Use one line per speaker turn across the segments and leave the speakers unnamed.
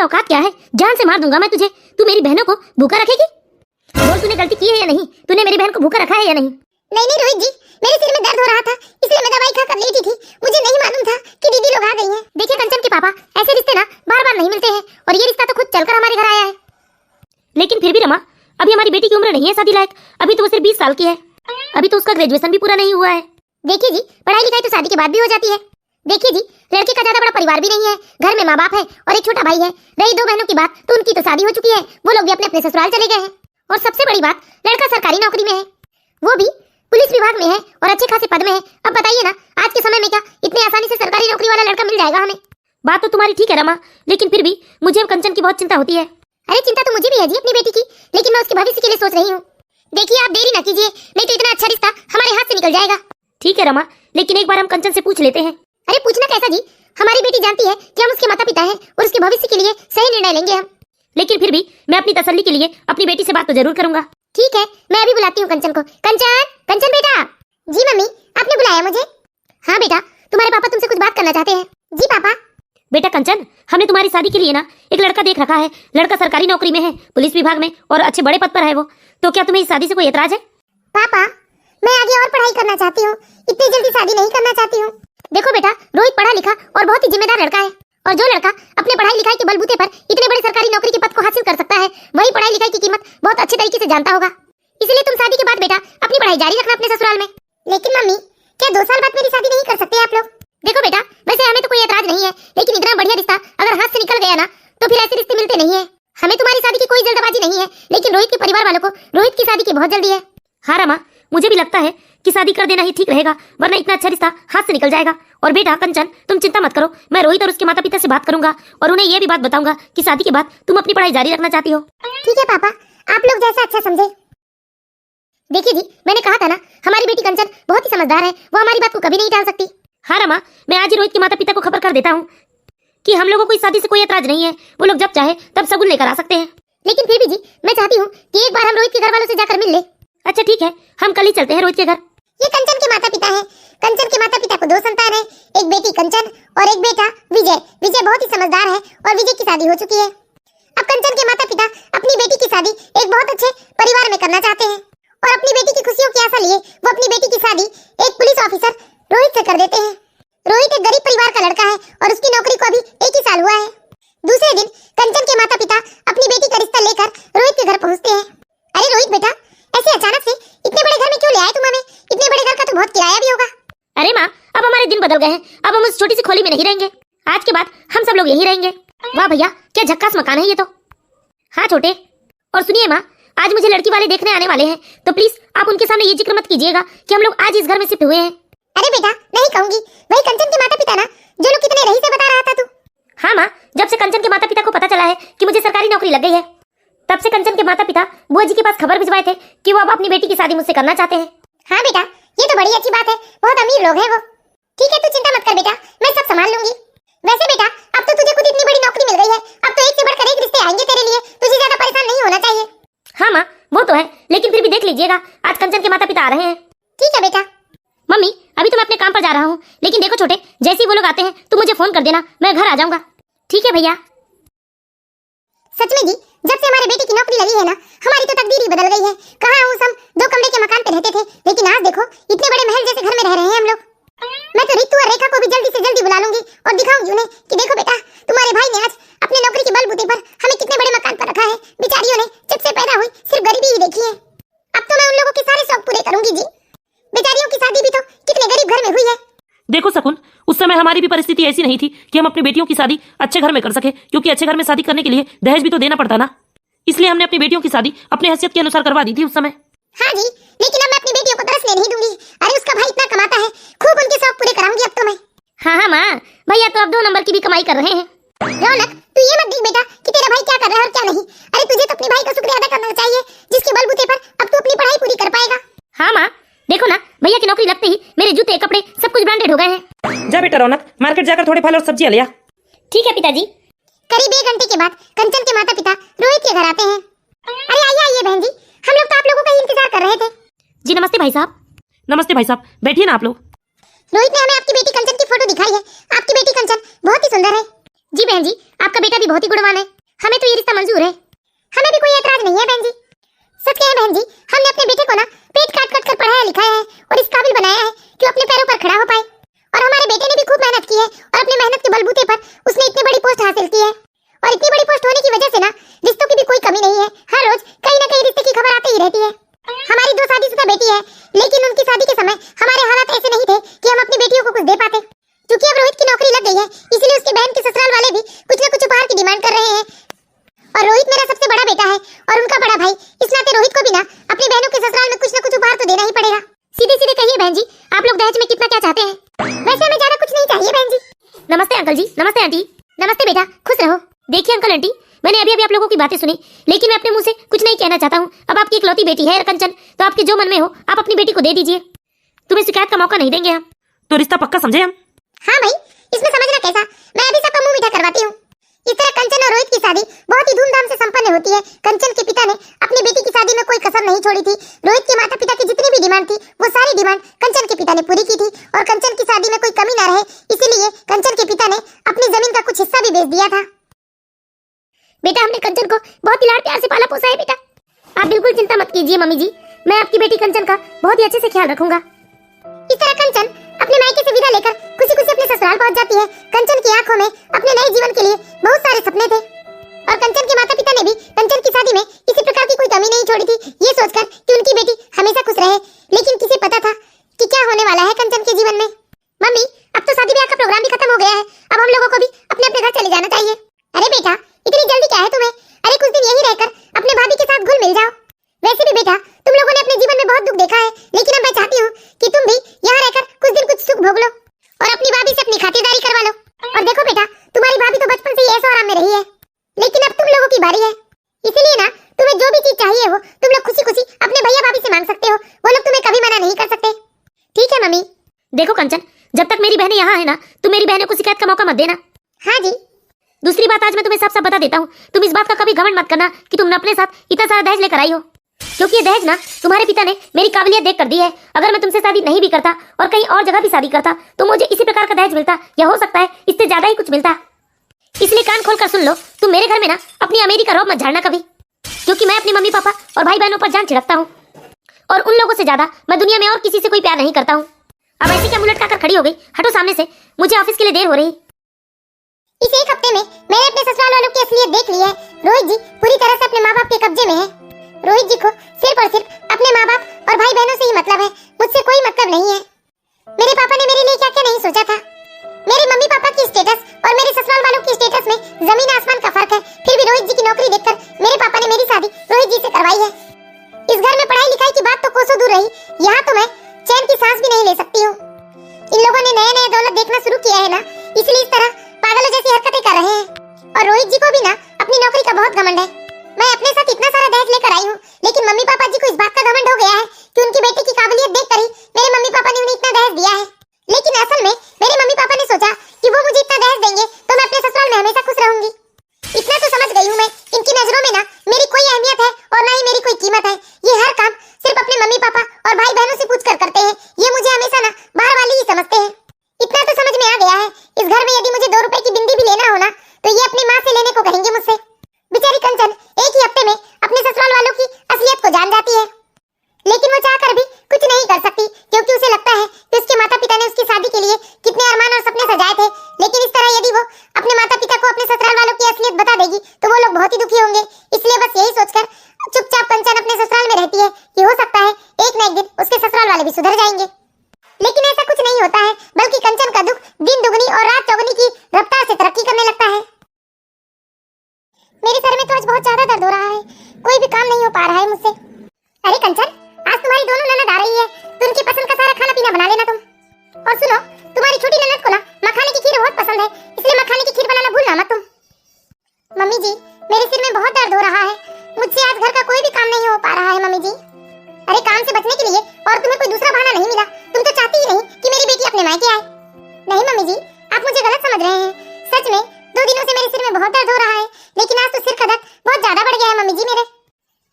औकात क्या है? जान से मार दूंगा मैं तुझे। तू मेरी बहनों को भूखा रखेगी? बोल, तूने गलती की है या नहीं? तूने मेरी बहन को भूखा रखा है या नहीं?
नहीं रोहित जी, मेरे सिर में दर्द हो रहा था इसलिए मैं दवाई खा कर लेटी थी। मुझे नहीं मालूम था कि दीदी लोग आ गई हैं।
देखिए कंचन के पापा, ऐसे रिश्ते ना बार बार नहीं मिलते हैं और ये रिश्ता तो खुद चलकर हमारे घर आया है। लेकिन फिर भी रमा, अभी हमारी बेटी की उम्र नहीं है शादी लायक। अभी तो वो सिर्फ 20 साल की है। अभी तो उसका ग्रेजुएशन भी पूरा नहीं हुआ है।
देखिए जी, पढ़ाई लिखाई तो शादी के बाद भी हो जाती है। देखिए जी, लड़के का ज्यादा बड़ा परिवार भी नहीं है, घर में माँ बाप है और एक छोटा भाई है। रही 2 बहनों की बात, तो उनकी तो शादी हो चुकी है, वो लोग भी अपने अपने ससुराल चले गए हैं। और सबसे बड़ी बात, लड़का सरकारी नौकरी में है, वो भी पुलिस विभाग में है और अच्छे खासे पद में है। अब बताइए ना, आज के समय में क्या इतनी आसानी से सरकारी नौकरी वाला लड़का मिल जाएगा हमें?
बात तो तुम्हारी ठीक है रमा, लेकिन फिर भी मुझे अब कंचन की बहुत चिंता होती है।
अरे चिंता तो मुझे भी है जी अपनी बेटी की, लेकिन मैं उसके भविष्य के लिए सोच रही हूँ। देखिए आप देरी ना कीजिए, नहीं तो इतना अच्छा रिश्ता हमारे हाथ से निकल जाएगा।
ठीक है रमा, लेकिन एक बार हम कंचन से पूछ लेते हैं।
अरे पूछना कैसा जी, हमारी बेटी जानती है कि हम उसके माता पिता हैं और उसके भविष्य के लिए सही निर्णय लेंगे हम।
लेकिन फिर भी मैं अपनी तसल्ली के लिए अपनी बेटी से बात तो जरूर करूंगा।
ठीक है, मैं अभी बुलाती हूँ कंचन को। कंचन, कंचन बेटा। जी मम्मी, आपने बुलाया मुझे? हाँ बेटा, तुम्हारे पापा तुमसे कुछ बात करना चाहते हैं। जी पापा।
बेटा कंचन, हमने तुम्हारी शादी के लिए ना एक लड़का देख रखा है। लड़का सरकारी नौकरी में है, पुलिस विभाग में, और अच्छे बड़े पद पर है वो। तो क्या तुम्हें इस शादी से कोई एतराज है?
पापा, मैं आगे और पढ़ाई करना चाहती हूँ, इतनी जल्दी शादी नहीं करना चाहती हूँ। देखो बेटा, रोहित पढ़ा लिखा और बहुत ही जिम्मेदार लड़का है, और जो लड़का अपने पढ़ाई लिखाई के बलबूते पर इतने बड़े सरकारी नौकरी के पद को हासिल कर सकता है, वही पढ़ाई लिखाई की कीमत बहुत अच्छे तरीके से जानता होगा। इसलिए तुम शादी के बाद बेटा अपनी पढ़ाई जारी रखना अपने ससुराल में। लेकिन मम्मी, क्या 2 साल बाद मेरी शादी नहीं कर सकते आप लोग? देखो बेटा, वैसे हमें तो कोई एतराज नहीं है, लेकिन इतना बढ़िया रिश्ता अगर हाथ से निकल गया ना, तो फिर ऐसे रिश्ते मिलते नहीं है। हमें तुम्हारी शादी की कोई जल्दबाजी नहीं है, लेकिन रोहित के परिवार वालों को रोहित की शादी की बहुत जल्दी है।
हाँ रमा, मुझे भी लगता है कि शादी कर देना ही ठीक रहेगा, वरना इतना अच्छा रिश्ता हाथ से निकल जाएगा। और बेटा कंचन, तुम चिंता मत करो, मैं रोहित और उसके माता पिता से बात करूंगा और उन्हें यह भी बात बताऊंगा कि शादी के बाद तुम अपनी पढ़ाई जारी रखना चाहती हो।
ठीक है पापा, आप लोग जैसा अच्छा समझे। देखिए जी, मैंने कहा था ना, हमारी बेटी कंचन बहुत ही समझदार है, वो हमारी बात को कभी नहीं टाल सकती।
हाँ रमा, मैं आज ही रोहित के माता पिता को खबर कर देता हूँ कि हम लोगों को इस शादी से कोई एतराज नहीं है। वो लोग जब चाहे तब सगुन लेकर आ सकते हैं।
लेकिन फिर भी जी, मैं चाहती हूँ कि एक बार हम रोहित के घर वालों से जाकर मिल ले।
अच्छा ठीक है, हम कल ही चलते हैं रोहित के घर।
ये कंचन के माता पिता हैं। कंचन के माता पिता को 2 संतान है, एक बेटी कंचन और एक बेटा विजय। विजय बहुत ही समझदार है और विजय की शादी हो चुकी है। अब कंचन के माता पिता अपनी बेटी की शादी एक बहुत अच्छे परिवार में करना चाहते हैं, और अपनी बेटी की खुशियों की आशा लिए वो अपनी बेटी की शादी एक पुलिस ऑफिसर रोहित से कर देते हैं। रोहित एक गरीब परिवार का लड़का है और उसकी नौकरी को अभी 1 ही साल हुआ है। दूसरे दिन कंचन के माता पिता अपनी बेटी का रिश्ता लेकर रोहित के घर पहुंचते हैं। अरे रोहित बेटा, ऐसे अचानक से इतने बड़े घर में क्यों ले आए तुम हमें? इतने बड़े घर का तो बहुत किराया भी होगा।
अरे माँ, अब हमारे दिन बदल गए हैं, अब हम उस छोटी सी खोली में नहीं रहेंगे। आज के बाद हम सब लोग यहीं रहेंगे। वाह भैया, क्या झक्कास मकान है ये तो। हाँ छोटे, और सुनिए माँ, आज मुझे लड़की वाले देखने आने वाले हैं, तो प्लीज आप उनके सामने ये जिक्र मत कीजिएगा कि हम लोग आज इस घर में शिफ्ट हुए हैं।
अरे बेटा, नहीं कहूंगी। वही कंचन के माता पिता ना, जो लोग कितने रही से बता रहा था तू।
हाँ माँ, जब से कंचन के माता पिता को पता चला है कि मुझे सरकारी नौकरी लग गई है, तब से कंचन के माता पिता बुआ जी के पास खबर भिजवाए थे कि वो अब अपनी बेटी की शादी मुझसे करना चाहते हैं।
हाँ बेटा, ये तो बड़ी अच्छी बात है, बहुत अमीर लोग हैं वो। ठीक है, तू चिंता मत कर बेटा, मैं सब संभाल लूंगी। वैसे बेटा, अब तो तुझे खुद इतनी बड़ी नौकरी मिल गई है, अब तो एक से बढ़कर एक रिश्ते आएंगे तेरे लिए, तुझे ज्यादा परेशान नहीं होना चाहिए।
हाँ माँ, वो तो है, लेकिन फिर भी देख लीजिएगा, आज कंचन के माता पिता आ रहे हैं।
ठीक है बेटा।
मम्मी, अभी तो मैं अपने काम पर जा रहा हूँ, लेकिन देखो छोटे, जैसे ही वो लोग आते हैं तो मुझे फोन कर देना, मैं घर आ जाऊंगा। ठीक है भैया।
सच में जी, जब से हमारे बेटी की नौकरी लगी है ना, हमारी तो तकदीर ही बदल गई है। कहाँ उस हम 2 कमरे के मकान पे रहते थे, लेकिन आज देखो इतने बड़े महल जैसे घर में रह रहे हैं हम लोग। मैं तो रितु और रेखा को भी जल्दी से जल्दी बुला लूंगी और दिखाऊंगी उन्हें कि देखो बेटा, तुम्हारे भाई ने आज अपने नौकरी के बलबूते पर हमें कितने बड़े मकान पर रखा है। बेचारियों ने जब से पैदा हुई सिर्फ गरीबी ही देखी है। अब तो मैं उन लोगों के सारे शौक पूरे करूंगी जी। बेचारियों की शादी भी तो कितने गरीब घर में हुई है।
देखो सकुन, उस समय हमारी भी परिस्थिति ऐसी नहीं थी कि हम अपनी बेटियों की शादी अच्छे घर में कर सके, क्योंकि अच्छे घर में शादी करने के लिए दहेज भी तो देना पड़ता ना। इसलिए हमने अपनी बेटियों की शादी अपने हैसियत के अनुसार करवा दी थी उस समय।
हाँ जी, लेकिन अब मैं अपनी बेटियों को तरसने नहीं दूंगी। अरे उसका भाई इतना कमाता है, खूब उनके शौक पूरे कराऊंगी अब तो मैं।
हाँ माँ, भैया तो अब 2 नंबर की भी कमाई कर रहे हैं।
रौनक, तू ये मत देख बेटा कि तेरा भाई क्या कर रहा है और क्या नहीं। अरे तुझे तो अपने भाई का शुक्रिया अदा करना चाहिए, जिसके बलबूते पर अब तू अपनी पढ़ाई पूरी कर पाएगा।
हाँ माँ, देखो ना, भैया की नौकरी लगते ही मेरे जूते कपड़े सब कुछ ब्रांडेड हो गए हैं।
जा बेटा रौनक, मार्केट जाकर थोड़े फल और सब्जियां ले आ।
ठीक है पिताजी।
करीब 1 घंटे के बाद कंचन के माता पिता रोहित के घर आते हैं। अरे आइए आइए बहन जी, हम लोग तो आप लोगों का ही इंतजार कर रहे थे।
जी नमस्ते भाई साहब।
नमस्ते भाई साहब, बैठिए ना आप लोग।
रोहित ने हमें आपकी बेटी कंचन की फोटो दिखाई है। आपकी बेटी कंचन बहुत ही सुंदर है। जी बहन जी, आपका बेटा भी बहुत ही गुणवान है, हमें तो ये रिश्ता मंजूर है। हमें भी कोई एतराज नहीं है बहन जी। सच कहें बहन जी, हमने अपने बेटे को ना पेट काट काट कर पढ़ाया लिखाया है और इस काबिल बनाया है कि वो अपने पैरों पर खड़ा हो पाए। और हमारे बेटे ने भी खूब मेहनत की है और अपनी मेहनत के बलबूते पर उसने इतनी बड़ी पोस्ट हासिल की है। और इतनी बड़ी पोस्ट होने की वजह से ना रिश्तों की भी कोई कमी नहीं है। हर रोज कहीं ना कहीं रिश्ते की खबर आती ही रहती है। हमारी 2 शादीशुदा बेटी है, लेकिन उनकी शादी के समय हमारे हालात ऐसे नहीं थे कि हम अपनी बेटियों को कुछ दे पाते। क्योंकि अब रोहित की नौकरी लग गई है, इसलिए उसकी बहन के ससुराल वाले भी कुछ न कुछ उपहार की डिमांड कर रहे हैं। और रोहित मेरा सबसे बड़ा बेटा है और उनका बड़ा भाई, इस नाते रोहित को भी ना अपनी बहनों के ससुराल में कुछ न कुछ उपहार तो देना ही पड़ेगा। सीधे सीधे कहिए बहन जी, आप लोग दहेज में कितना क्या चाहते हैं? वैसे हमें ज्यादा कुछ नहीं चाहिए बहन जी।
नमस्ते अंकल जी, नमस्ते आंटी।
नमस्ते बेटा, खुश रहो।
देखिए अंकल आंटी, मैंने अभी अभी आप लोगों की बातें सुनी, लेकिन मैं अपने मुंह से कुछ नहीं कहना चाहता हूँ। अब आपकी इकलौती बेटी है कंचन, तो आपके जो मन में हो आप अपनी बेटी को दे दीजिए। तुम्हें शिकायत का मौका नहीं देंगे हम।
तो रिश्ता पक्का समझे हम?
हाँ भाई, इसमें समझना कैसा, मैं अभी सबका मुंह मीठा करवाती हूँ। इस तरह कंचन और रोहित की शादी बहुत ही धूमधाम से संपन्न होती है। कंचन के पिता ने अपनी बेटी की शादी में कोई कसर नहीं छोड़ी थी। रोहित के माता पिता की जितनी भी डिमांड थी वो सारी डिमांड कंचन के पिता ने पूरी की थी और कंचन की शादी में कोई कमी न रहे, इसीलिए कंचन के पिता ने अपनी जमीन का कुछ हिस्सा भी बेच दिया था।
बेटा, हमने कंचन को बहुत ही लाड़ प्यार से पाला पोसा है बेटा। आप बिल्कुल चिंता मत कीजिए मम्मी जी, मैं आपकी बेटी कंचन का बहुत ही अच्छे से ख्याल रखूंगा।
इस तरह कंचन अपने मायके से विदा लेकर खुशी खुशी अपने ससुराल पहुंच जाती है। कंचन की आंखों में अपने नए जीवन के लिए बहुत सारे सपने थे और कंचन के माता पिता ने भी कंचन की शादी में किसी प्रकार की कोई कमी नहीं छोड़ी थी, ये सोचकर कि उनकी बेटी हमेशा खुश रहे। लेकिन किसे पता था कि क्या होने वाला है कंचन के जीवन में। मम्मी, अब तो शादी ब्याह का प्रोग्राम भी खत्म हो गया है, अब हम लोगों को भी अपने अपने घर चले जाना चाहिए। अरे बेटा, इतनी जल्दी क्या है तुम्हें? अरे कुछ दिन यहीं रहकर अपने भाभी के साथ घुल मिल जाओ। वैसे भी बेटा, तुम लोगों ने अपने जीवन में बहुत दुख देखा है, लेकिन अब मैं चाहती हूँ कि तुम भी यहाँ रहकर कुछ दिन कुछ सुख भोग लो और अपनी भाभी से अपनी खातिरदारी करवा लो। और देखो बेटा, तुम्हारी भाभी तो बचपन से ही ऐशो आराम में रही है, लेकिन अब तुम लोगों की बारी है। इसीलिए ना तुम्हें जो भी चीज चाहिए हो तुम लोग खुशी खुशी अपने भैया भाभी से मांग सकते हो, वो लोग तुम्हें कभी मना नहीं कर सकते। ठीक है मम्मी?
देखो कंचन, जब तक मेरी बहनें यहाँ है ना, तुम मेरी बहनों को शिकायत का मौका मत देना।
हाँ जी।
दूसरी बात, आज मैं तुम्हें साफ साफ बता देता हूँ, तुम इस बात का कभी घमंड मत करना कि तुमने अपने साथ इतना सारा दहेज लेकर आई हो, क्योंकि ये दहेज ना तुम्हारे पिता ने मेरी काबिलियत देख कर दी है। अगर मैं तुमसे शादी नहीं भी करता और कहीं और जगह भी शादी करता तो मुझे इसी प्रकार का दहेज मिलता, या हो सकता है इससे ज्यादा ही कुछ मिलता। इसलिए कान खोल कर सुन लो, तुम मेरे घर में ना अपनी अमेरी का रौब मत झाड़ना कभी, क्योंकि मैं अपनी मम्मी पापा और भाई बहनों पर जान छिड़कता हूँ और उन लोगों से ज्यादा मैं दुनिया में और किसी से कोई प्यार नहीं करता हूँ। अब ऐसी क्या मुंह लटका कर खड़ी हो गई? हटो सामने से, मुझे ऑफिस के लिए देर हो रही।
इस एक हफ्ते में मैंने अपने ससुराल वालों की असलियत देख ली है। रोहित जी पूरी तरह से अपने माँ बाप के कब्जे में है। रोहित जी को सिर्फ और सिर्फ अपने माँ बाप और भाई बहनों से ही मतलब है, मुझसे कोई मतलब नहीं है। मेरे पापा ने मेरे लिए क्या क्या नहीं सोचा था। मेरे मम्मी पापा की स्टेटस और मेरे ससुराल वालों की स्टेटस में जमीन आसमान का फर्क है, फिर भी रोहित जी की नौकरी देखकर मेरे पापा ने मेरी शादी रोहित जी से करवाई है। इस घर में पढ़ाई लिखाई की बात तो कोसों दूर रही, यहाँ तो मैं चैन की सांस भी नहीं ले सकती हूँ। इन लोगों ने नए नए दौलत देखना शुरू किया है ना, इसलिए इस तरह पागलों जैसी हरकतें कर रहे हैं। और रोहित जी को भी ना अपनी नौकरी का बहुत घमंड है। मैं अपने साथ इतना सारा दहेज लेकर आई हूँ, लेकिन मम्मी पापा जी को इस बात का घमंड हो गया है कि उनकी बेटे की काबिलियत देखकर ही मेरे मम्मी पापा ने उन्हें इतना दहेज दिया है। लेकिन असल में मेरे मम्मी पापा ने सोचा कि वो मुझे इतना दहेज देंगे तो मैं अपने ससुराल में हमेशा खुश रहूंगी। इतना तो समझ गई हूँ मैं, इनकी नजरों में ना मेरी कोई अहमियत है और ना ही मेरी कोई कीमत है। ये हर काम सिर्फ अपने मम्मी पापा और भाई बहनों से पूछ कर करते हैं। ये मुझे हमेशा ना बाहर वाली ही समझते हैं। इतना तो समझ में आ गया है, इस घर में यदि मुझे 2 रुपए की बिंदी भी लेना हो ना तो ये अपनी माँ से लेने को कहेंगे मुझसे। बेचारी कंचन एक ही हफ्ते में अपने ससुराल वालों की असलियत को जान जाती है, लेकिन वो चाहकर भी कुछ नहीं कर सकती, क्योंकि उसे लगता है कि उसके माता पिता ने उसकी शादी के लिए कितने अरमान और सपने सजाए थे। लेकिन इस तरह यदि वो अपने माता पिता को अपने ससुराल वालों की असलियत बता देगी तो वो लोग बहुत ही दुखी होंगे। इसलिए बस यही सोचकर चुपचाप कंचन अपने ससुराल में रहती है कि हो सकता है एक न एक दिन उसके ससुराल वाले भी सुधर जाएंगे। लेकिन ऐसा कुछ नहीं होता है, बल्कि कंचन का दुख दिन दुगनी और रात चौगुनी की रफ्तार से तरक्की करने लगता है। मेरे सर में तो आज बहुत ज्यादा दर्द हो रहा है, कोई भी काम नहीं हो पा रहा है मुझसे। अरे कंचन, आज तुम्हारी दोनों ननद आ रही है, तो उनकी पसंद का सारा खाना पीना बना लेना तुम। और सुनो, तुम्हारी छोटी ननद को ना मखाने की खीर बहुत पसंद है, इसलिए मखाने की खीर बनाना भूलना मत तुम। मम्मी जी, मेरे सिर में बहुत दर्द हो रहा है, मुझसे आज घर का कोई भी काम नहीं हो पा रहा है मम्मी जी। अरे काम से बचने के लिए और तुम्हें कोई दूसरा बहाना नहीं मिला, तुम तो चाहती ही नहीं कि मेरी बेटी अपने मायके आए। नहीं मम्मी जी, आप मुझे गलत समझ रहे हैं। सच में 2 दिनों से मेरे सिर में बहुत दर्द हो रहा है, लेकिन आज तो सिर का दर्द बहुत ज्यादा बढ़ गया है मम्मी जी मेरे।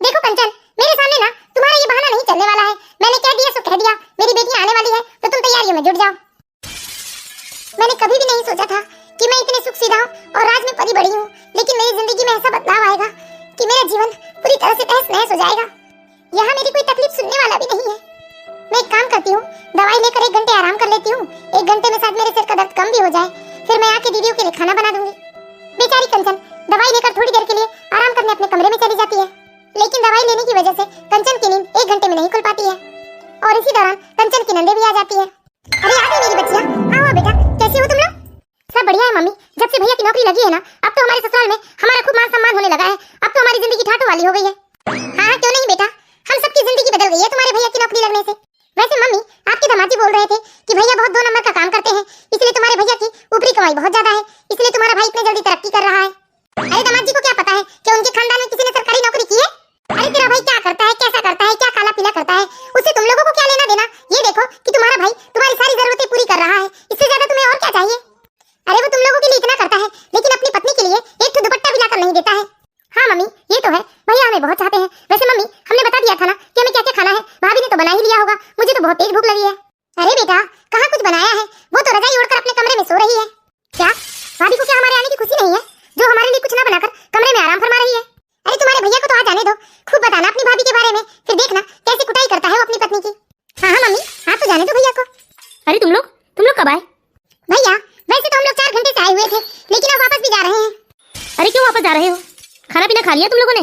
देखो कंचन, मेरे सामने ना तुम्हारा ये बहाना नहीं चलने वाला है। मैंने कह दिया सो कह दिया, मेरी बेटी आने वाली है तो तुम तैयारियों में जुट जाओ। मैंने कभी भी नहीं सोचा था कि मैं इतने सुख सीधा और ऐसा बदलाव आएगा कि मेरा जीवन पूरी तरह से तहस नहस हो जाएगा। यहाँ मेरी कोई तकलीफ सुनने वाला भी नहीं है। मैं एक काम करती हूँ, दवाई लेकर 1 घंटे आराम कर लेती हूँ। 1 घंटे में शायद मेरे सिर का दर्द कम भी हो जाए, फिर मैं आके दीदियों के लिए खाना बना दूंगी। बेचारी कंचन दवाई लेकर थोड़ी देर के लिए आराम करने अपने कमरे में चली जाती है, लेकिन दवाई लेने की वजह से कंचन की नींद 1 घंटे में नहीं खुल पाती है और इसी दौरान कंचन की नंदे भी आ जाती है। अरे आ गई मेरी बच्चियां, आओ बेटा, कैसी हो तुम लोग? सब बढ़िया है मम्मी। जब से भैया की नौकरी लगी है ना, अब तो हमारे ससुराल में हमारा खूब मान सम्मान होने लगा है। अब तो हमारी जिंदगी ठाठो वाली हो गई है। हाँ क्यों नहीं बेटा, हम सबकी जिंदगी बदल गई है तुम्हारे भैया की नौकरी लगने से। वैसे मम्मी, आपके दामाद जी बोल रहे थे कि भैया बहुत 2 नंबर का काम करते हैं, इसलिए तुम्हारे भैया की ऊपरी कमाई बहुत ज्यादा है, इसलिए तुम्हारा भाई इतनी जल्दी तरक्की कर रहा है। अरे दामाद जी को क्या पता है कि उनके खानदान में किसी ने सरकारी नौकरी की है? अरे तेरा भाई क्या करता है, कैसा करता है, क्या काला पीला करता है, उससे तुम लोगों को क्या लेना देना? ये देखो कि तुम्हारा भाई तुम्हारी सारी जरूरतें पूरी कर रहा है, इससे ज्यादा तुम्हें और क्या चाहिए? अरे वो तुम लोगों के लिए इतना करता है, लेकिन अपनी पत्नी के लिए एक ठो दुपट्टा भी लाकर नहीं देता है। हाँ मम्मी, ये तो है, भैया हमें बहुत चाहते हैं। वैसे मम्मी, हमने बता दिया था ना कि हमें क्या क्या खाना है, भाभी ने तो बना ही लिया होगा। मुझे तो बहुत तेज भूख लगी है। अरे बेटा, कहाँ कुछ बनाया है, वो तो रजाई ओढ़कर अपने कमरे में सो रही है। क्या भाभी को क्या हमारे आने की खुशी नहीं है, जो हमारे लिए कुछ ना बनाकर कमरे में आराम फरमा रही है? अरे तुम्हारे भैया को तो आज आने दो, खूब बताना अपनी भाभी के बारे में, फिर देखना कैसे कुटाई करता है वो अपनी पत्नी की। हाँ हाँ मम्मी, आप तो जाने दो भैया को।
अरे तुम लोग कब आए?
भैया वैसे तो हम लोग 4 घंटे से आए हुए थे, लेकिन अब वापस भी जा रहे हैं।
अरे क्यों वापस जा रहे हो? खाना पीना खा लिया तुम लोगों ने?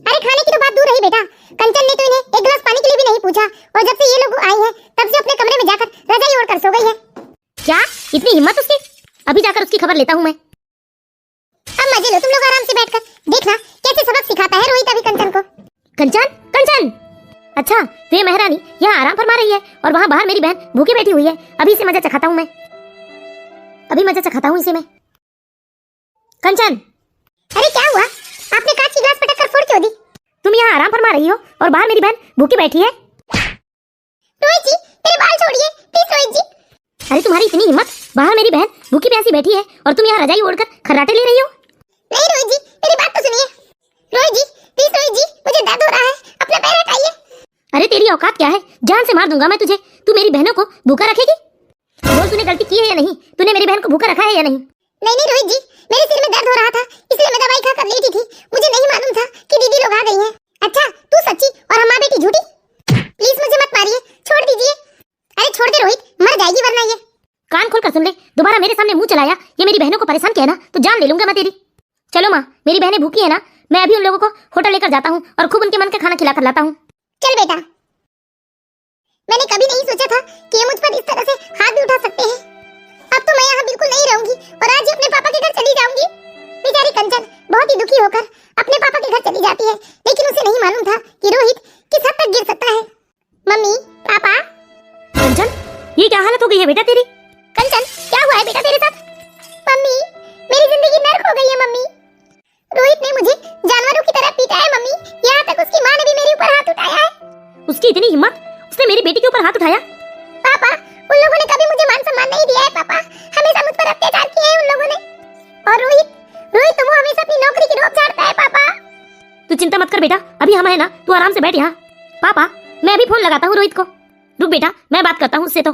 अरे खाने की तो बात दूर रही बेटा, कंचन ने तो इन्हें 1 गिलास पानी के लिए भी नहीं पूछा, और जब से ये लोग आए हैं तब से अपने कमरे में जाकर रजाई ओढ़कर सो गई है।
क्या इतनी हिम्मत उसकी? अभी जाकर उसकी खबर लेता हूँ मैं।
अब मजे लो तुम लोग आराम से बैठकर, देखना कैसे सबक सिखाता है रोहित अभी कंचन को।
कंचन कंचन, अच्छा तो ये महारानी यहाँ आराम फरमा रही है और वहाँ बाहर मेरी बहन भूखी बैठी हुई है। अभी इसे मजा चखाता हूँ मैं, अभी मजा चखाता हूँ इसे मैं। कंचन,
अरे क्या हुआ, आपने कांच की ग्लास पटक कर फोड़ क्यों दी?
तुम यहाँ आराम फरमा रही हो और बाहर मेरी बहन भूखी बैठी है।
रोहित जी मेरे बाल छोड़िए प्लीज रोहित जी।
अरे तुम्हारी इतनी हिम्मत, बाहर मेरी बहन भूखी प्यासी बैठी है और तुम यहाँ रजाई ओढ़कर खर्राटे ले रही हो?
नहीं रोहित जी, मेरी बात तो सुनिए। रोहित जी प्लीज रोहित जी, मुझे दर्द हो रहा है, अपना पैर हटाइए।
अरे तेरी औकात क्या है, जान से मार दूंगा मैं तुझे। तू मेरी बहनों को भूखा रखेगी? बोल तूने गलती की है या नहीं, तूने मेरी बहन को भूखा रखा है या नहीं?
नहीं रोहित जी, मेरे सिर में दर्द हो रहा था, इसलिए मैं दवाई खाकर लेटी थी, मुझे नहीं मालूम था कि दीदी लोग आ गई हैं। अच्छा तू सच्ची और हम माँ बेटी झूठी? प्लीज मुझे मत मारिए, छोड़ दीजिए। अरे छोड़ दे रोहित, मर जाएगी वरना ये।
कान खोल कर सुन ले, दोबारा मेरे सामने मुंह चलाया, ये मेरी बहनों को परेशान किया ना तो जान ले लूंगा मैं तेरी। चलो माँ, मेरी बहनें भूखी है ना, मैं अभी उन लोगों को होटल लेकर जाता हूँ और खूब उनके मन का खाना खिला कर लाता हूँ।
चल बेटा, मैंने कभी नहीं सोचा था कि ये मुझ पर इस तरह से हाथ भी उठा सकते हैं। अब तो मैं यहाँ बिल्कुल नहीं रहूंगी और आज ही अपने पापा के घर चली जाऊंगी। बेचारी कंचन बहुत ही दुखी होकर अपने पापा के घर चली जाती है, लेकिन उसे नहीं मालूम था कि रोहित किस हद तक गिर सकता है। मम्मी, पापा।
कंचन, ये क्या हालत हो गई है बेटा तेरी?
कंचन क्या हुआ है बेटा तेरे साथ? मम्मी, मेरी जिंदगी नर्क हो गई है मम्मी। रोहित ने मुझे जानवरों की तरह पीटा है मम्मी, यहाँ तक उसकी माँ ने भी मेरे ऊपर हाथ उठाया है।
उसकी इतनी हिम्मत, उसने मेरी बेटी के ऊपर हाथ उठाया?
पापा, उन लोगों ने कभी मुझे मान सम्मान नहीं दिया है पापा, हमेशा मुझ पर अत्याचार किए हैं उन लोगों ने। और रोहित तो वो हमेशा अपनी नौकरी की रोक झाड़ता है पापा।
तू चिंता मत कर बेटा, अभी हम है ना, तू आराम से बैठ यहाँ। पापा, मैं अभी फोन लगाता हूँ रोहित को। रुक बेटा, मैं बात करता हूँ उससे तो।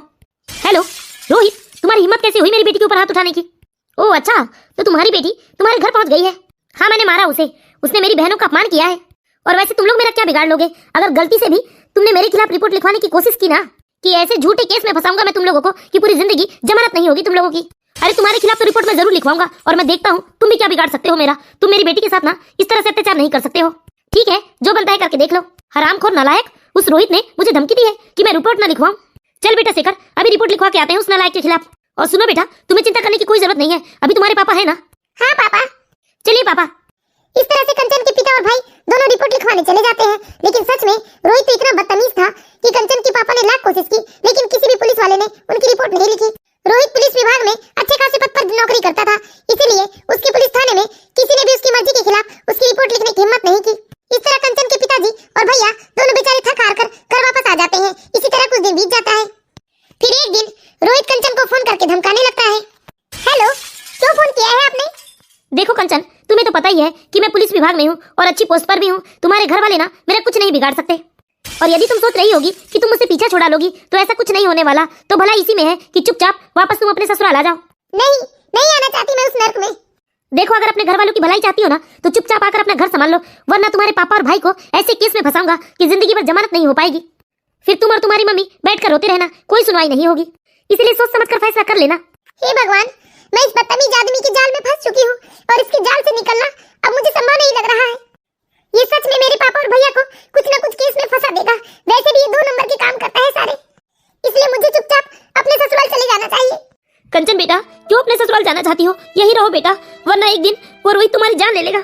हेलो रोहित, तुम्हारी हिम्मत कैसे हुई मेरी बेटी के ऊपर हाथ उठाने की? ओह अच्छा, तो तुम्हारी बेटी तुम्हारे घर पहुंच गई है। हाँ मैंने मारा उसे, उसने मेरी बहनों का अपमान किया है। और वैसे तुम लोग मेरा क्या बिगाड़ लोगे अगर गलती से भी तुमने मेरे खिलाफ रिपोर्ट लिखवाने की कोशिश की ना, कि ऐसे झूठे केस में फंसाऊंगा मैं तुम लोगों को कि पूरी जिंदगी जमानत नहीं होगी तुम लोगों की। अरे तुम्हारे खिलाफ तो रिपोर्ट में जरूर लिखवाऊंगा और मैं देखता हूँ तुम भी क्या बिगाड़ सकते हो मेरा। तुम मेरी बेटी के साथ ना इस तरह से अत्याचार नहीं कर सकते हो। ठीक है, जो बनता है करके देख लो। हरामखोर नालायक, उस रोहित ने मुझे धमकी दी है कि मैं रिपोर्ट ना लिखवाऊं। चल बेटा शेखर, अभी रिपोर्ट लिखवा के आते हैं उस नालायक के खिलाफ। और सुनो बेटा, तुम्हें चिंता करने की कोई जरूरत नहीं है, अभी तुम्हारे पापा है ना?
हाँ पापा।
चलिए पापा।
इस तरह से कंचन के पिता और भाई दोनों रिपोर्ट लिखवाने चले जाते हैं, लेकिन सच में रोहित तो इतना बदतमीज था कि कंचन के पापा ने लाख कोशिश की, लेकिन किसी भी पुलिस वाले ने उनकी रिपोर्ट नहीं लिखी। रोहित पुलिस विभाग में अच्छे खासे पद पर नौकरी करता था, इसीलिए उसके पुलिस थाने में किसी ने भी उसकी मर्जी के खिलाफ उसकी रिपोर्ट लिखने की हिम्मत नहीं की। इस तरह कंचन के पिताजी और भैया दोनों बेचारे थक हार कर घर वापस आ जाते हैं। इसी तरह कुछ दिन बीत जाता है। फिर एक दिन रोहित कंचन को फोन करके धमकाने लगता है। हेलो, क्यों फोन किया है आपने?
देखो कंचन, तुम्हें तो पता ही है कि मैं पुलिस विभाग में हूँ और अच्छी पोस्ट पर भी हूँ। तुम्हारे घर वाले ना मेरा कुछ नहीं बिगाड़ सकते। और यदि तुम सोच रही होगी कि तुम मुझसे पीछा छुड़ा लोगी तो ऐसा कुछ नहीं होने वाला। तो भला इसी में है कि चुपचाप वापस तुम अपने ससुराल आ जाओ।
नहीं आना चाहती मैं उस नर्क में।
देखो, अगर अपने घर वालों की भलाई चाहती हो ना तो चुपचाप आकर अपना घर संभाल लो, वरना तुम्हारे पापा और भाई को ऐसे केस में फंसाऊंगा कि जिंदगी भर जमानत नहीं हो पाएगी। फिर तुम और तुम्हारी मम्मी बैठकर रोते रहना, कोई सुनवाई नहीं होगी। इसलिए सोच समझकर फैसला कर लेना।
हे भगवान, मैं इस बदतमीज आदमी के जाल में फंस चुकी हूँ और इसके जाल से निकलना अब मुझे संभव नहीं लग रहा है। ये सच में मेरे पापा और भैया को कुछ न कुछ केस में फंसा देगा। वैसे भी ये 2 नंबर के काम करता है सारे, इसलिए मुझे चुपचाप अपने ससुराल चले जाना चाहिए।
कंचन बेटा, क्यों अपने ससुराल जाना चाहती हो? यही रहो बेटा, वरना एक दिन वो रोहित तुम्हारी जान ले लेगा।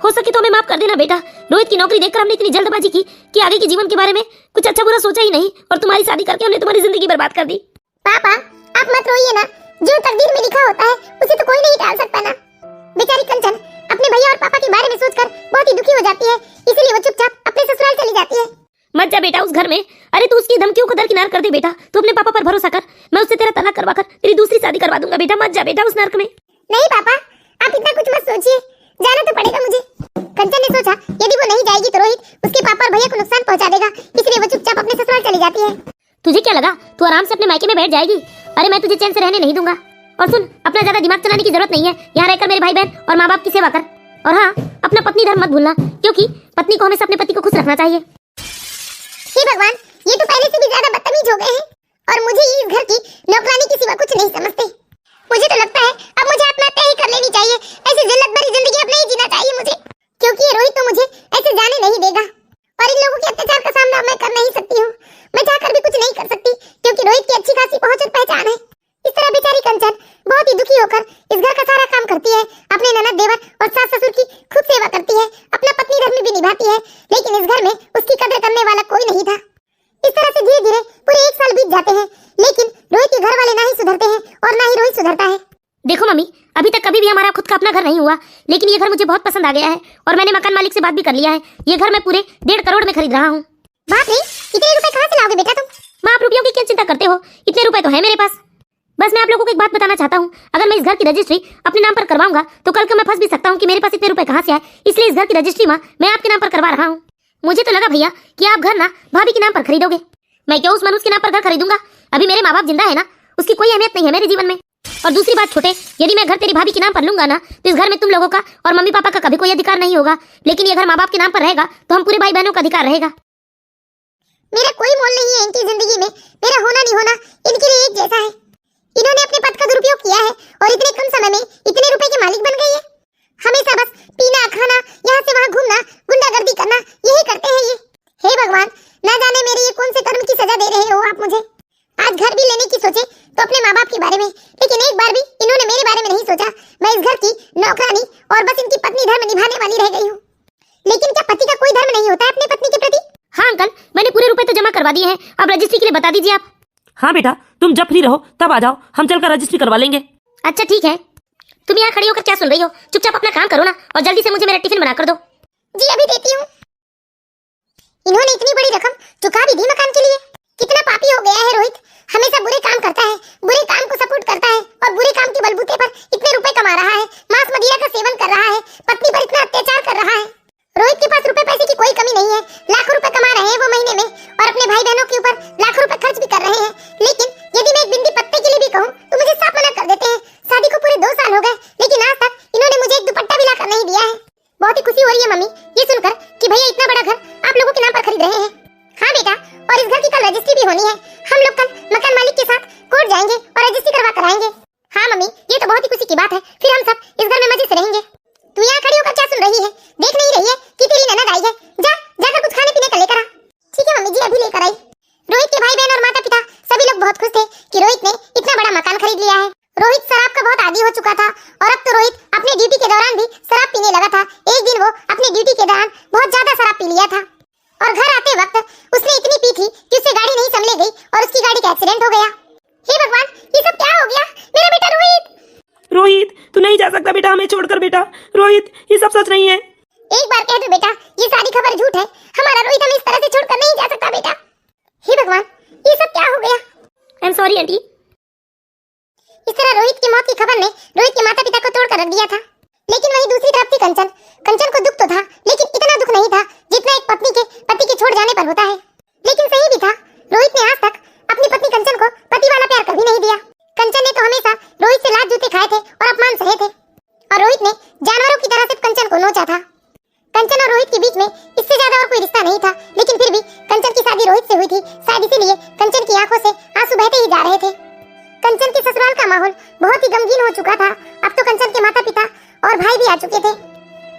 हो सके तो हमें माफ कर देना बेटा। रोहित की नौकरी देखकर हमने इतनी जल्दबाजी की कि आगे के जीवन के बारे में कुछ अच्छा बुरा सोचा ही नहीं, और तुम्हारी शादी करके हमने तुम्हारी जिंदगी बर्बाद कर दी।
पापा, आप मत रोइए ना, जो तकदीर में लिखा होता है उसे तो कोई नहीं टाल सकता ना। बेचारी कंचन अपने भैया और पापा के बारे में सोचकर बहुत ही दुखी हो जाती है, इसीलिए वो चुपचाप अपने ससुराल चली जाती है।
मत जा बेटा उस घर में। अरे तू उसकी धमकियों को दरकिनार कर दे बेटा, तू अपने पापा पर भरोसा कर, मैं उससे तेरा तलाक करवा कर तेरी दूसरी शादी करवा दूंगा बेटा। मत जा बेटा उस नर्क में।
नहीं पापा, आप इतना कुछ मत सोचिए, जाना तो पड़ेगा मुझे। कंचन ने सोचा यदि वो नहीं जाएगी तो रोहित उसके पापा और भैया को नुकसान पहुंचा देगा, इसलिए वो चुपचाप अपने ससुराल चली जाती है।
तुझे क्या लगा तू आराम से अपने मायके में बैठ जाएगी? अरे मैं तुझे चैन से रहने नहीं दूंगा। और सुन, अपना ज्यादा दिमाग चलाने की जरूरत नहीं है, यहाँ रहकर मेरे भाई बहन और माँ बाप की सेवा कर। और हाँ, अपना पत्नी धर्म मत भूलना, क्योंकि पत्नी को हमेशा अपने पति को खुश रखना चाहिए।
हे भगवान, ये तो पहले से भी ज्यादा बदतमीज हो गए हैं और मुझे इस घर की नौकरानी के सिवा कुछ नहीं समझते। मुझे तो लगता है अब मुझे आत्महत्या ही कर लेनी चाहिए। ऐसी जिल्लत भरी जिंदगी अब नहीं जीना चाहिए मुझे, क्योंकि ये रोहित तो मुझे ऐसे जाने नहीं देगा और इन लोगों के अत्याचार का सामना मैं कर नहीं सकती हूँ। मैं चाहकर भी कुछ नहीं कर सकती, क्योंकि रोहित की अच्छी खासी पहुंच और पहचान है। इस तरह बेचारी कंचन बहुत ही दुखी होकर इस घर का सारा काम करती है, अपने ननद देवर और सास ससुर की खूब सेवा करती है, अपना पत्नी धर्म भी निभाती है, लेकिन इस घर में उसकी कदर करने वाला कोई नहीं था। इस तरह से धीरे धीरे पूरे 1 साल बीत जाते हैं, लेकिन रोहित के घर वाले ना ही सुधरते हैं और ना ही रोहित सुधरता है।
देखो मम्मी, अभी तक कभी भी हमारा खुद का अपना घर नहीं हुआ, लेकिन ये घर मुझे बहुत पसंद आ गया है और मैंने मकान मालिक से बात भी कर लिया है। ये घर मैं पूरे 1.5 करोड़ में खरीद रहा हूँ।
बाप रे, इतने रुपए कहाँ से लाओगे बेटा तुम?
माँ, आप रुपयों की क्या चिंता करते हो? इतने रुपए तो है मेरे पास। बस मैं आप लोगों को एक बात बताना चाहता हूँ, अगर मैं इस घर की रजिस्ट्री अपने नाम पर करवाऊंगा तो कल को मैं फंस भी सकता हूँ कि मेरे पास इतने रुपए कहाँ से आए। इसलिए इस घर की रजिस्ट्री माँ मैं आपके नाम पर करवा रहा हूँ। मुझे तो लगा भैया कि आप घर ना भाभी के नाम पर खरीदोगे। मैं क्यों उस मनुष्य के नाम पर घर खरीदूंगा? अभी मेरे माँ बाप जिंदा है ना, उसकी कोई अहमियत नहीं है मेरे जीवन में। और दूसरी बात छोटे, यदि मैं घर तेरी भाभी के नाम पर लूंगा ना तो इस घर में तुम लोगों का और मम्मी पापा का कभी कोई अधिकार नहीं होगा, लेकिन ये घर माँ बाप के नाम पर रहेगा तो हम पूरे भाई बहनों का अधिकार रहेगा।
मेरा कोई मोल नहीं है इनकी जिंदगी में, मेरा होना नहीं होना इनके लिए एक जैसा है। इन्होंने अपने पद का दुरुपयोग किया है और इतने कम समय में इतने रुपए के मालिक बन गए हैं। हमेशा बस पीना खाना, यहाँ से वहाँ घूमना, गुंडागर्दी करना, यही करते हैं ये। हे भगवान, ना जाने मेरे ये कौन से कर्म की सजा दे रहे हो आप मुझे। आज घर भी लेने की सोचे तो अपने माँ बाप के बारे में, लेकिन एक बार भी इन्होंने मेरे बारे में नहीं सोचा। मैं इस घर की नौकरानी और बस इनकी पत्नी धर्म निभाने वाली रह गई हूँ। लेकिन क्या पति का कोई धर्म नहीं होता है अपनी पत्नी के प्रति?
हाँ अंकल, मैंने पूरे रुपए तो जमा करवा दिए हैं, अब रजिस्ट्री के लिए बता दीजिए आप।
हाँ बेटा, तुम जब फ्री रहो तब आ जाओ, हम चलकर रजिस्ट्री करवा लेंगे।
अच्छा ठीक है, तुम यहाँ खड़ी होकर क्या सुन रही हो? चुपचाप अपना काम करो ना और जल्दी से मुझे मेरा टिफिन बना कर दो।
जी अभी देती हूँ। इन्होंने इतनी बड़ी रकम चुका भी दी मकान के लिए। कितना पापी हो गया है रोहित, हमेशा बुरे काम करता है, बुरे काम को सपोर्ट करता है और बुरे काम के बलबूते पर इतने रुपए कमा रहा है, मांस मदिरा का सेवन कर रहा है, पत्नी पर इतना अत्याचार कर रहा है। रोहित के पास रुपए पैसे की कोई कमी नहीं है, लाखों रुपए कमा रहे हैं वो महीने में और अपने भाई बहनों के ऊपर लाखों रुपए खर्च भी कर रहे हैं। लेकिन यदि मैं एक बिंदी पत्ते के लिए भी कहूँ तो मुझे साफ मना कर देते हैं। शादी को पूरे 2 साल हो गए, लेकिन आज तक इन्होंने मुझे एक दुपट्टा भी लाकर नहीं दिया है। बहुत ही खुशी हो रही है मम्मी ये सुनकर कि भैया इतना बड़ा घर आप लोगों के नाम पर खरीद रहे हैं। हाँ बेटा, और इस घर की कल रजिस्ट्री भी होनी है। हम लोग कल मकान मालिक के साथ कोर्ट जाएंगे और रजिस्ट्री करवा कर आएंगे। हाँ मम्मी, ये तो बहुत ही खुशी की बात है, फिर हम सब इस घर में मजे से रहेंगे। तू यहाँ खड़ी होकर क्या सुन रही है? देख नहीं रही है कि तेरी ननद आई है? जाकर कुछ खाने पीने का लेकर आ। ठीक है मम्मी जी, अभी लेकर आई। रोहित के भाई बहन और माता पिता सभी लोग बहुत खुश थे कि रोहित ने इतना बड़ा मकान खरीद लिया है। रोहित शराब का बहुत आदी हो चुका था और अब तो रोहित अपनी ड्यूटी के दौरान भी शराब पीने लगा था। एक दिन वो अपनी ड्यूटी के दौरान बहुत ज्यादा शराब पी लिया था और घर आते वक्त उसने इतनी पी थी कि उससे गाड़ी नहीं संभले गई और उसकी गाड़ी का एक्सीडेंट हो गया। हे भगवान, ये सब क्या हो गया? मेरा बेटा रोहित।
रोहित, तू नहीं जा सकता बेटा हमें छोड़कर। बेटा रोहित, ये सब सच नहीं है।
एक बार कह दो बेटा, ये सारी खबर झूठ है। हमारा रोहित हमें इस तरह से छोड़कर नहीं जा सकता बेटा। हे भगवान, ये सब क्या हो गया?
I am sorry aunty.
इस तरह रोहित की मौत की खबर ने रोहित के माता पिता को तोड़कर रख दिया था। लेकिन वहीं दूसरी तरफ थी कंचन। कंचन को दुख तो था, लेकिन इतना दुख नहीं था जितना एक पत्नी के पति के छोड़ जाने पर होता है। लेकिन सही भी था, रोहित ने आज तक अपनी पत्नी कंचन को पति वाला प्यार कभी नहीं दिया। कंचन ने तो हमेशा रोहित से लात जूते खाए थे और अपमान सहे थे और रोहित ने रोहित के बीच में इससे ज्यादा और कोई रिश्ता नहीं था, लेकिन फिर भी कंचन की शादी रोहित से हुई थी। शादी इसीलिए कंचन की आंखों से आंसू बहते ही जा रहे थे। कंचन के ससुराल का माहौल बहुत ही गमगीन हो चुका था। अब तो कंचन के माता पिता और भाई भी आ चुके थे।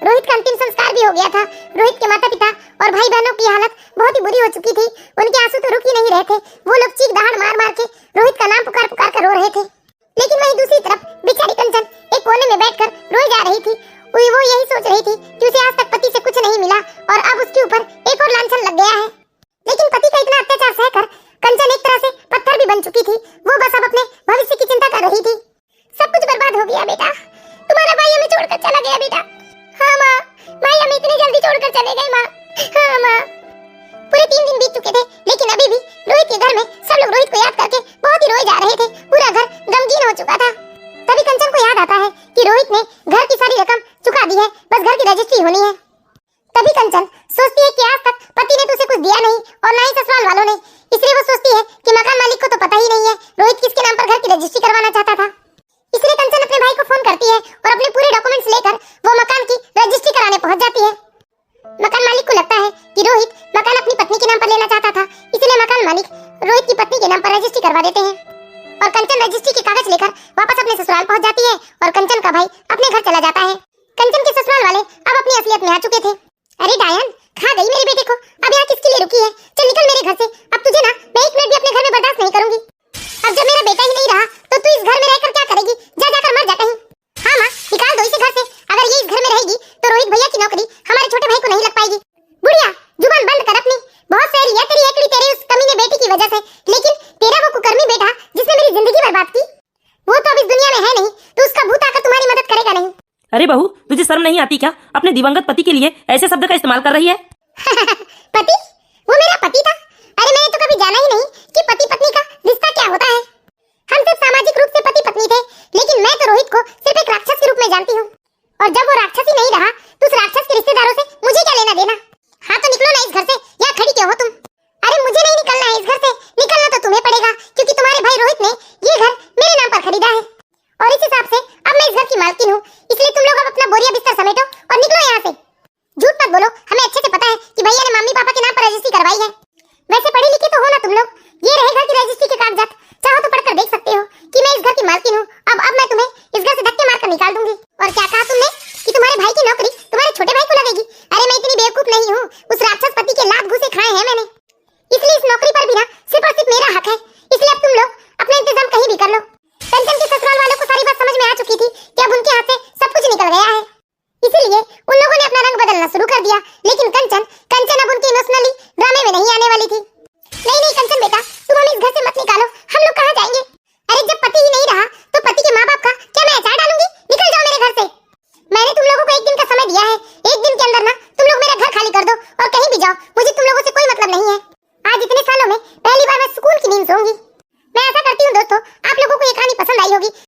रोहित का अंतिम संस्कार भी हो गया था। रोहित के माता पिता और भाई बहनों की हालत बहुत ही बुरी हो चुकी थी। उनके आंसू तो रुक ही नहीं रहे थे। वो लोग चीख दहाड़ मार मार के रोहित का नाम पुकार पुकार कर रो रहे थे। लेकिन वहीं दूसरी तरफ बेचारी कंचन एक कोने में बैठकर रोई जा रही थी। वो यही सोच रही थी कि उसे आज तक पति से कुछ नहीं मिला और अब उसके ऊपर एक और लांछन लग गया है। लेकिन पति का इतना अत्याचार सहकर कंचन एक तरह से पत्थर भी बन चुकी थी। वो बस अब अपने भविष्य की चिंता कर रही थी। सब कुछ बर्बाद हो गया बेटा, तुम्हारा भाई हमें छोड़कर चला गया बेटा। हाँ माँ, भाई हमें इतनी जल्दी छोड़कर चले गए माँ। हाँ माँ। पूरे 3 दिन बीत चुके थे, लेकिन अभी भी रोहित के घर में सब लोग रोहित को याद करके बहुत ही रोए जा रहे थे। पूरा घर गमगीन हो चुका था। तभी कंचन को याद आता है कि रोहित ने घर की सारी रकम चुका दी है, बस घर की रजिस्ट्री होनी है। तभी कंचन सोचती है कि आज तक पति ने तो उसे कुछ दिया नहीं और ना ही ससुराल वालों ने, इसलिए वो सोचती है कि मकान मालिक को तो पता ही नहीं है रोहित किसके नाम पर घर की रजिस्ट्री करवाना चाहता था। इसलिए कंचन अपने भाई को फोन करती है और अपने पूरे डॉक्यूमेंट्स लेकर वो मकान की रजिस्ट्री कराने पहुंच जाती है। मकान मालिक को लगता है कि रोहित मकान अपनी पत्नी के नाम पर लेना चाहता था, इसलिए मकान मालिक रोहित की पत्नी के नाम पर रजिस्ट्री करवा देते हैं और कंचन रजिस्ट्री के कागज लेकर वापस अपने ससुराल पहुंच जाती है और कंचन का भाई अपने घर चला जाता है। कंचन के ससुराल वाले अब अपनी असलियत में आ चुके थे। अरे डायन, खा गई मेरे बेटे को, अब यहाँ किसके लिए रुकी है? चल निकल मेरे घर से, अब तुझे ना मैं 1 मिनट भी अपने घर में बर्दाश्त नहीं करूंगी। अब जब मेरा बेटा ही नहीं रहा तो तू इस घर में रहकर क्या करेगी? जा जाकर मर जा कहीं। हाँ माँ, निकाल दो इसे घर से। अगर ये इस घर में रहेगी तो रोहित भैया की नौकरी हमारे छोटे भाई को नहीं लग पाएगी। बुढ़िया, जुबान बंद कर अपनी। बहुत सही है तेरी एकड़ी तेरे उस कमीने बेटे की वजह से, लेकिन तेरा वो कुकर्मी बेटा जिसने मेरी जिंदगी बर्बाद की, वो तो अब इस दुनिया में है नहीं, तो उसका भूत आकर तुम्हारी मदद करेगा नहीं।
अरे बहू, तुझे शर्म नहीं आती क्या? अपने दिवंगत पति के लिए ऐसे शब्द का इस्तेमाल कर रही है।
पति? वो मेरा पति था? अरे मैंने तो कभी जाना ही नहीं कि पति पत्नी का रिश्ता क्या होता है। हम सिर्फ सामाजिक रूप से पति पत्नी थे, लेकिन मैं तो रोहित को सिर्फ एक राक्षस के रूप में जानती हूँ। और जब वो राक्षस ही नहीं रहा तो उस राक्षस के रिश्तेदारों से मुझे क्या लेना देना? हाँ तो निकलो ना इस घर से, यहाँ खड़ी क्यों हो तुम? अरे मुझे नहीं निकलना है इस घर से, निकलना तो तुम्हें पड़ेगा, क्योंकि तुम्हारे भाई रोहित ने ये घर मेरे नाम पर खरीदा है और इस हिसाब से अब मैं इस घर की मालकिन हूँ। इसलिए तुम लोग अब अपना बोरिया बिस्तर समेटो और निकलो यहाँ से। झूठ मत बोलो, हमें अच्छे से पता है कि भैया ने मम्मी पापा के नाम पर रजिस्ट्री करवाई है। वैसे पढ़े लिखे तो हो ना तुम लोग, ये रहे घर की रजिस्ट्री के कागजात, चाहो तो पढ़कर देख सकते हो कि मैं इस घर की मालकिन हूँ। अब मैं तुम्हें इस घर से धक्के मारकर निकाल दूंगी। और क्या कहा तुमने कि तुम्हारे भाई की नौकरी तुम्हारे छोटे भाई को लगेगी? अरे मैं इतनी बेवकूफ नहीं हूँ, उस राक्षस पति के लात घूसे खाए हैं मैंने, इसलिए इस नौकरी पर भी ना सिर्फ और सिर्फ मेरा हक है। इसलिए अब तुम लोग अपना इंतजाम कहीं भी कर लो। कंचन के ससुराल वालों को सारी बात समझ में आ चुकी थी कि अब उनके हाथ से सब कुछ निकल गया है, इसीलिए उन लोगों ने अपना रंग बदलना शुरू कर दिया। लेकिन कंचन अब उनके इमोशनली ड्रामे में नहीं आने वाली थी। नहीं कंचन बेटा, तुम हमें इस घर से मत निकालो, हम लोग कहाँ जाएंगे? अरे जब पति ही नहीं रहा तो पति के माँ बाप का क्या मैं अचार डालूंगी? निकल जाओ मेरे घर से। मैंने तुम लोगों को 1 दिन का समय दिया है, 1 दिन के अंदर ना तुम लोग मेरा घर खाली कर दो और कहीं भी जाओ, मुझे तुम लोगों से कोई मतलब नहीं है।